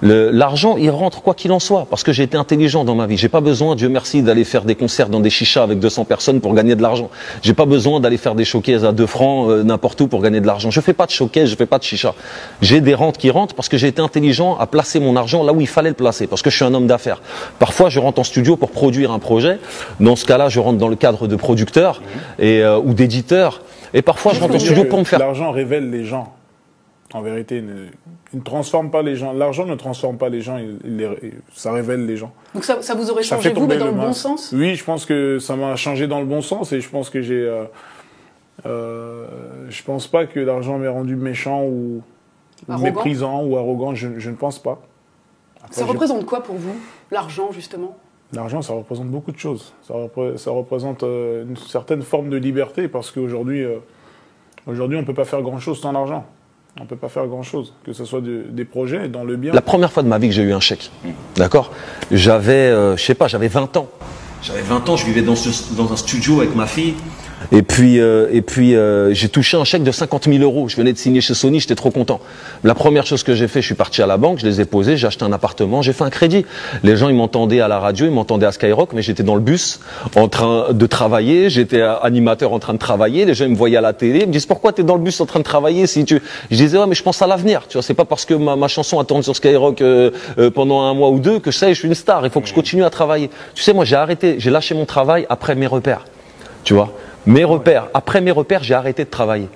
L'argent, il rentre quoi qu'il en soit, parce que j'ai été intelligent dans ma vie. J'ai pas besoin, Dieu merci, d'aller faire des concerts dans des chichas avec 200 personnes pour gagner de l'argent. J'ai pas besoin d'aller faire des showcases à 2 francs n'importe où pour gagner de l'argent. Je fais pas de showcase, je fais pas de chicha. J'ai des rentes qui rentrent parce que j'ai été intelligent à placer mon argent là où il fallait le placer, parce que je suis un homme d'affaires. Parfois, je rentre en studio pour produire un projet. Dans ce cas-là, je rentre dans le cadre de producteur ou d'éditeur. Et parfois, je rentre en studio pour me faire... L'argent révèle les gens. En vérité, il ne transforme pas les gens. L'argent ne transforme pas les gens, ça révèle les gens. Donc ça vous aurait changé, vous, mais dans le bon sens? Oui, je pense que ça m'a changé dans le bon sens et je pense que je pense pas que l'argent m'ait rendu méchant ou méprisant ou arrogant, je ne pense pas. Après, ça représente quoi pour vous, l'argent, justement? L'argent, ça représente beaucoup de choses. Ça représente une certaine forme de liberté parce qu'aujourd'hui, on ne peut pas faire grand-chose sans l'argent. On ne peut pas faire grand-chose, que ce soit des projets dans le bien. La première fois de ma vie que j'ai eu un chèque, d'accord, j'avais, je sais pas, j'avais 20 ans. J'avais 20 ans, je vivais dans un studio avec ma fille. Et puis j'ai touché un chèque de 50 000 €. Je venais de signer chez Sony, j'étais trop content. La première chose que j'ai fait, je suis parti à la banque, je les ai posés, j'ai acheté un appartement, j'ai fait un crédit. Les gens, ils m'entendaient à la radio, ils m'entendaient à Skyrock, mais j'étais dans le bus en train de travailler, j'étais animateur en train de travailler, les gens ils me voyaient à la télé, ils me disent pourquoi tu es dans le bus en train de travailler si tu... Je disais ouais mais je pense à l'avenir, tu vois, c'est pas parce que ma chanson a tourné sur Skyrock pendant 1 mois ou 2 que ça y est, je suis une star, il faut que je continue à travailler. Tu sais, moi j'ai arrêté, j'ai lâché mon travail après mes repères, tu vois. Mes repères, après mes repères, j'ai arrêté de travailler.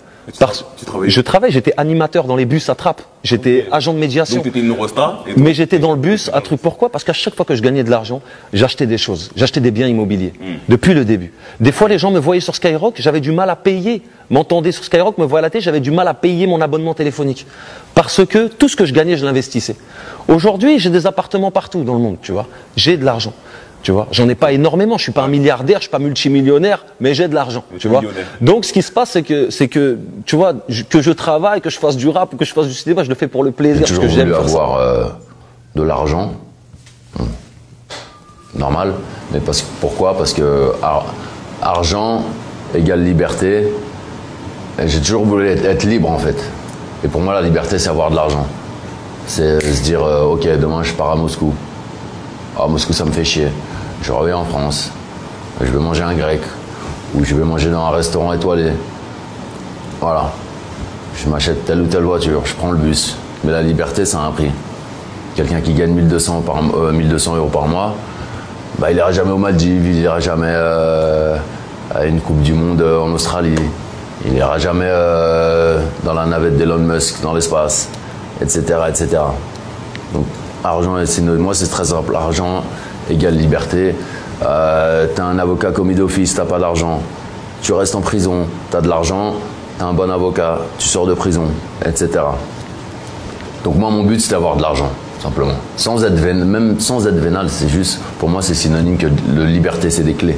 Je travaillais, j'étais animateur dans les bus à Trappes, j'étais agent de médiation. Donc tu étais une Eurostar. Mais j'étais dans le bus, un truc, pourquoi? Parce qu'à chaque fois que je gagnais de l'argent, j'achetais des choses, j'achetais des biens immobiliers, depuis le début. Des fois les gens me voyaient sur Skyrock, j'avais du mal à payer, m'entendaient sur Skyrock, me voyaient à la télé, j'avais du mal à payer mon abonnement téléphonique. Parce que tout ce que je gagnais, je l'investissais. Aujourd'hui, j'ai des appartements partout dans le monde, tu vois, j'ai de l'argent. Tu vois, j'en ai pas énormément, je suis pas un milliardaire, je suis pas multimillionnaire, mais j'ai de l'argent, tu vois. Donc ce qui se passe, c'est que tu vois, que je travaille, que je fasse du rap ou que je fasse du cinéma, je le fais pour le plaisir, parce que j'aime faire ça. Avoir de l'argent, normal, mais pourquoi? Parce que argent égale liberté. J'ai toujours voulu être libre en fait. Et pour moi, la liberté, c'est avoir de l'argent. C'est se dire, ok, demain je pars à Moscou. À Moscou, ça me fait chier. Je reviens en France, je vais manger un grec, ou je vais manger dans un restaurant étoilé. Voilà. Je m'achète telle ou telle voiture, je prends le bus. Mais la liberté, ça a un prix. Quelqu'un qui gagne 1200 € par mois, bah, il n'ira jamais aux Maldives, il n'ira jamais à une Coupe du Monde en Australie, il n'ira jamais dans la navette d'Elon Musk dans l'espace, etc., etc. Donc, argent, moi c'est très simple, argent égale liberté. T'as un avocat commis d'office, t'as pas d'argent, tu restes en prison, t'as de l'argent, t'as un bon avocat, tu sors de prison, etc. Donc moi mon but c'est d'avoir de l'argent, simplement. Même sans être vénal, c'est juste, pour moi c'est synonyme que la liberté c'est des clés.